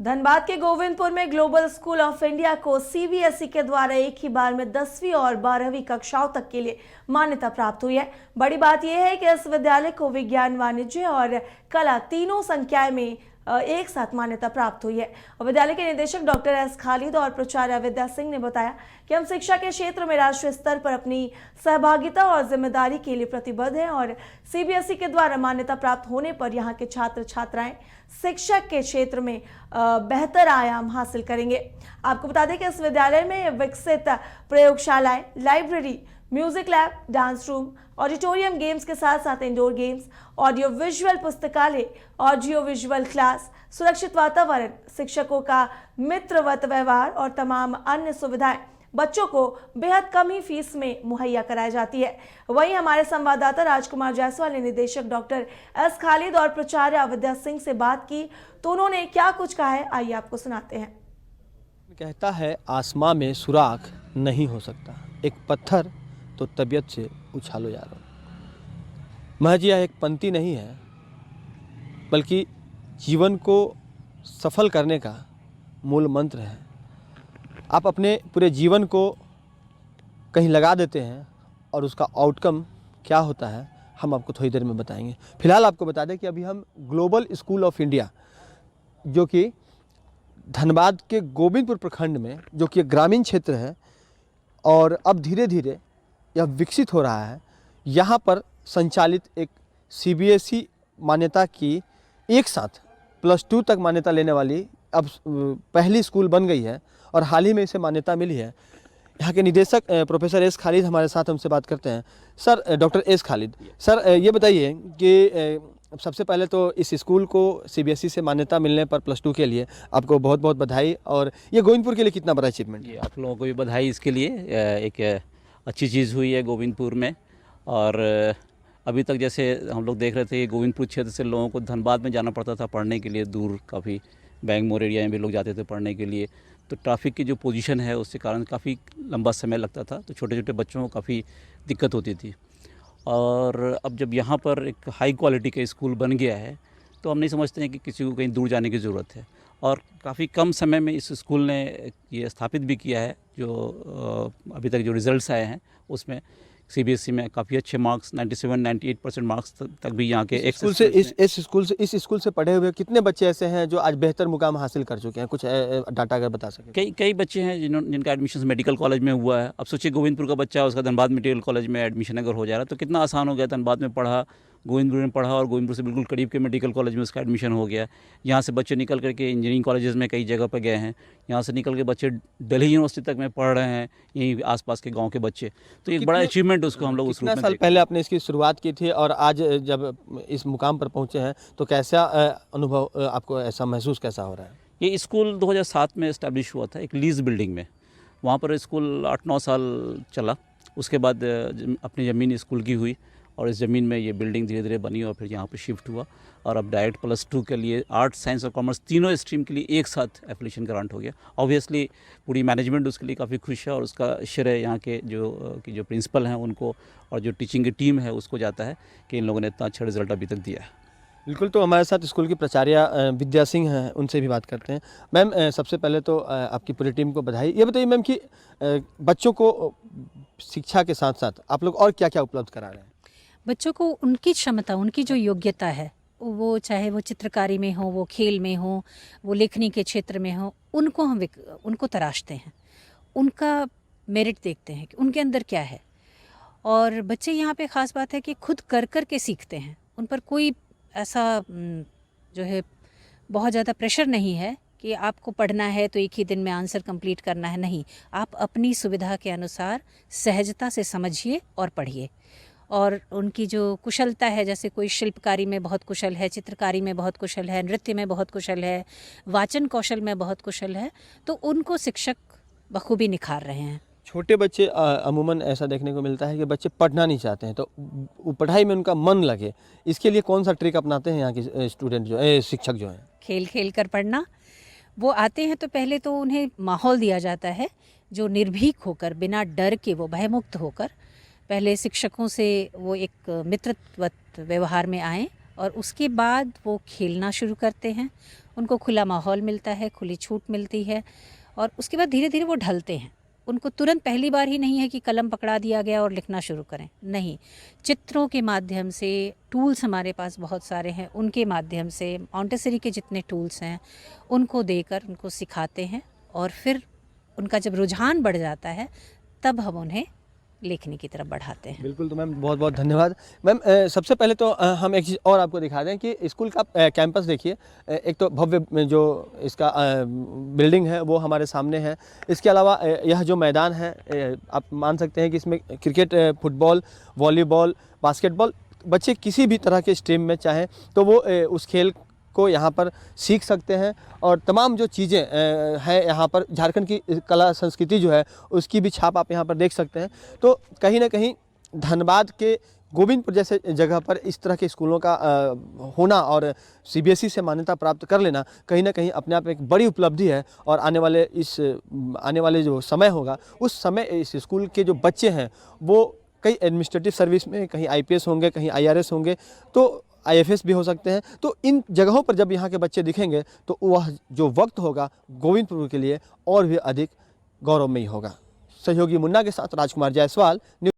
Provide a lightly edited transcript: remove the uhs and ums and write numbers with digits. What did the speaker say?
धनबाद के गोविंदपुर में global school of India को सीबीएसई के द्वारा एक ही बार में 10वीं और 12वीं कक्षाओं तक के लिए मान्यता प्राप्त हुई है। बड़ी बात यह है कि इस विद्यालय को विज्ञान, वाणिज्य और कला तीनों संकाय में एक साथ मान्यता प्राप्त हुई है। विद्यालय के निदेशक डॉक्टर एस खालिद और प्राचार्य विद्या सिंह ने बताया कि हम शिक्षा के क्षेत्र में राष्ट्रीय स्तर पर अपनी सहभागिता और जिम्मेदारी के लिए प्रतिबद्ध हैं और सीबीएसई के द्वारा मान्यता प्राप्त होने पर यहाँ के छात्र छात्राएं शिक्षा के क्षेत्र में बेहतर आयाम हासिल करेंगे। आपको बता दें कि इस विद्यालय में विकसित प्रयोगशालाएं, library, music lab, dance room, auditorium, games के साथ साथ इंडोर गेम्स, ऑडियो विजुअल पुस्तकालय, ऑडियो विजुअल क्लास, सुरक्षित वातावरण, शिक्षकों का मित्रवत व्यवहार और तमाम अन्य सुविधाएं बच्चों को बेहद कम ही फीस में मुहैया कराई जाती है। वहीं हमारे संवाददाता राजकुमार जायसवाल ने निदेशक डॉक्टर एस खालिद और प्राचार्य विद्या सिंह से बात की, तो उन्होंने क्या कुछ कहा है, आइए आपको सुनाते हैं। कहता है आसमां में सुराख नहीं हो सकता, एक पत्थर तो तबीयत से उछालो यारो। महज यह एक पंक्ति नहीं है, बल्कि जीवन को सफल करने का मूल मंत्र है। आप अपने पूरे जीवन को कहीं लगा देते हैं और उसका आउटकम क्या होता है हम आपको थोड़ी देर में बताएंगे। फिलहाल आपको बता दें कि अभी हम ग्लोबल स्कूल ऑफ इंडिया, जो कि धनबाद के गोविंदपुर प्रखंड में, जो कि ग्रामीण क्षेत्र है और अब धीरे धीरे यह विकसित हो रहा है, यहाँ पर संचालित एक सीबीएसई मान्यता की एक साथ +2 तक मान्यता लेने वाली अब पहली स्कूल बन गई है और हाल ही में इसे मान्यता मिली है। यहाँ के निदेशक प्रोफेसर एस खालिद हमारे साथ हमसे बात करते हैं। Sir, doctor S Khalid sir, ये बताइए कि सबसे पहले तो इस स्कूल को सीबीएसई से मान्यता मिलने पर +2 के लिए आपको बहुत बहुत बधाई, और ये गोविंदपुर के लिए कितना बड़ा अचीवमेंट है? आप लोगों को भी बधाई इसके लिए। एक अच्छी चीज़ हुई है गोविंदपुर में। और अभी तक जैसे हम लोग देख रहे थे कि गोविंदपुर क्षेत्र से लोगों को धनबाद में जाना पड़ता था पढ़ने के लिए, दूर काफ़ी बैंगमोर एरिया में भी लोग जाते थे पढ़ने के लिए, तो ट्रैफिक की जो पोजीशन है उसके कारण काफ़ी लंबा समय लगता था, तो छोटे छोटे बच्चों को काफ़ी दिक्कत होती थी। और अब जब यहाँ पर एक हाई क्वालिटी का स्कूल बन गया है तो हम नहीं समझते हैं कि किसी को कहीं दूर जाने की ज़रूरत है, और काफ़ी कम समय में इस स्कूल ने ये स्थापित भी किया है। जो अभी तक जो रिज़ल्ट्स आए हैं उसमें सीबीएसई में काफ़ी अच्छे मार्क्स 97-98% मार्क्स तक भी यहाँ के इस स्कूल से पढ़े हुए कितने बच्चे ऐसे हैं जो आज बेहतर मुकाम हासिल कर चुके हैं? कुछ डाटा अगर बता सकें। कई बच्चे हैं जिनका एडमिशन मेडिकल कॉलेज में हुआ है। अब सोचिए गोविंदपुर का बच्चा, उसका धनबाद मेडिकल कॉलेज में एडमिशन अगर हो जा रहा है तो कितना आसान हो गया। धनबाद में पढ़ा, गोविंदपुर में पढ़ा और गोविंदपुर से बिल्कुल करीब के मेडिकल कॉलेज में उसका एडमिशन हो गया। यहाँ से बच्चे निकल करके इंजीनियरिंग कॉलेजेस में कई जगह पर गए हैं। यहाँ से निकल के बच्चे दिल्ली यूनिवर्सिटी तक में पढ़ रहे हैं, यहीं आसपास के गांव के बच्चे। तो एक बड़ा अचीवमेंट उसको हम लोग उस रूप में साल पहले आपने इसकी शुरुआत की थी और आज जब इस मुकाम पर पहुँचे हैं तो कैसा अनुभव आपको, ऐसा महसूस कैसा हो रहा है? ये स्कूल 2007 में इस्टेब्लिश हुआ था एक लीज बिल्डिंग में। वहाँ पर स्कूल 8-9 साल चला। उसके बाद अपनी ज़मीन स्कूल की हुई और इस ज़मीन में ये बिल्डिंग धीरे धीरे बनी और फिर यहाँ पे शिफ्ट हुआ। और अब डायरेक्ट +2 के लिए आर्ट, साइंस और कॉमर्स तीनों स्ट्रीम के लिए एक साथ एफिलिएशन ग्रांट हो गया। ऑब्वियसली पूरी मैनेजमेंट उसके लिए काफ़ी खुश है और उसका श्रेय यहाँ के जो प्रिंसिपल हैं उनको और जो टीचिंग की टीम है उसको जाता है कि इन लोगों ने इतना अच्छा रिजल्ट अभी तक दिया है। बिल्कुल, तो हमारे साथ स्कूल की प्राचार्य विद्या सिंह हैं, उनसे भी बात करते हैं। मैम, सबसे पहले तो आपकी पूरी टीम को बधाई। ये बताइए मैम कि बच्चों को शिक्षा के साथ साथ आप लोग और क्या क्या उपलब्ध करा रहे हैं? बच्चों को उनकी क्षमता, उनकी जो योग्यता है, वो चाहे वो चित्रकारी में हो, वो खेल में हो, वो लेखनी के क्षेत्र में हो, उनको हम उनको तराशते हैं, उनका मेरिट देखते हैं कि उनके अंदर क्या है। और बच्चे यहाँ पे ख़ास बात है कि खुद कर कर के सीखते हैं। उन पर कोई ऐसा जो है बहुत ज़्यादा प्रेशर नहीं है कि आपको पढ़ना है तो एक ही दिन में आंसर कंप्लीट करना है। नहीं, आप अपनी सुविधा के अनुसार सहजता से समझिए और पढ़िए। और उनकी जो कुशलता है, जैसे कोई शिल्पकारी में बहुत कुशल है, चित्रकारी में बहुत कुशल है, नृत्य में बहुत कुशल है, वाचन कौशल में बहुत कुशल है, तो उनको शिक्षक बखूबी निखार रहे हैं। छोटे बच्चे अमूमन ऐसा देखने को मिलता है कि बच्चे पढ़ना नहीं चाहते हैं, तो पढ़ाई में उनका मन लगे, इसके लिए कौन सा ट्रिक अपनाते हैं यहाँ के स्टूडेंट शिक्षक जो हैं? खेल खेल कर पढ़ना। वो आते हैं तो पहले तो उन्हें माहौल दिया जाता है जो निर्भीक होकर, बिना डर के, वो भयमुक्त होकर पहले शिक्षकों से वो एक मित्रवत व्यवहार में आएँ और उसके बाद वो खेलना शुरू करते हैं, उनको खुला माहौल मिलता है, खुली छूट मिलती है और उसके बाद धीरे धीरे वो ढलते हैं। उनको तुरंत पहली बार ही नहीं है कि कलम पकड़ा दिया गया और लिखना शुरू करें, नहीं। चित्रों के माध्यम से, टूल्स हमारे पास बहुत सारे हैं, उनके माध्यम से, मॉन्टेसरी के जितने टूल्स हैं उनको देकर उनको सिखाते हैं और फिर उनका जब रुझान बढ़ जाता है तब हम उन्हें लेखनी की तरफ बढ़ाते हैं। बिल्कुल, तो मैम बहुत बहुत धन्यवाद। मैम सबसे पहले तो हम एक चीज़ और आपको दिखा दें कि स्कूल का कैंपस देखिए, एक तो भव्य जो इसका बिल्डिंग है वो हमारे सामने है। इसके अलावा यह जो मैदान है, आप मान सकते हैं कि इसमें क्रिकेट, फुटबॉल, वॉलीबॉल, बास्केटबॉल, बच्चे किसी भी तरह के स्ट्रीम में चाहें तो वो उस खेल को यहाँ पर सीख सकते हैं और तमाम जो चीज़ें हैं यहाँ पर, झारखंड की कला संस्कृति जो है उसकी भी छाप आप यहाँ पर देख सकते हैं। तो कहीं ना कहीं धनबाद के गोविंदपुर जैसे जगह पर इस तरह के स्कूलों का होना और सीबीएसई से मान्यता प्राप्त कर लेना कहीं ना कहीं अपने आप में एक बड़ी उपलब्धि है। और आने वाले जो समय होगा उस समय इस स्कूल के जो बच्चे हैं वो कई एडमिनिस्ट्रेटिव सर्विस में, कहीं आईपीएस होंगे, कहीं आईआरएस होंगे, तो आईएफएस भी हो सकते हैं। तो इन जगहों पर जब यहाँ के बच्चे दिखेंगे तो वह जो वक्त होगा गोविंदपुर के लिए और भी अधिक गौरवमयी होगा। सहयोगी मुन्ना के साथ राजकुमार जायसवाल, न्यूज़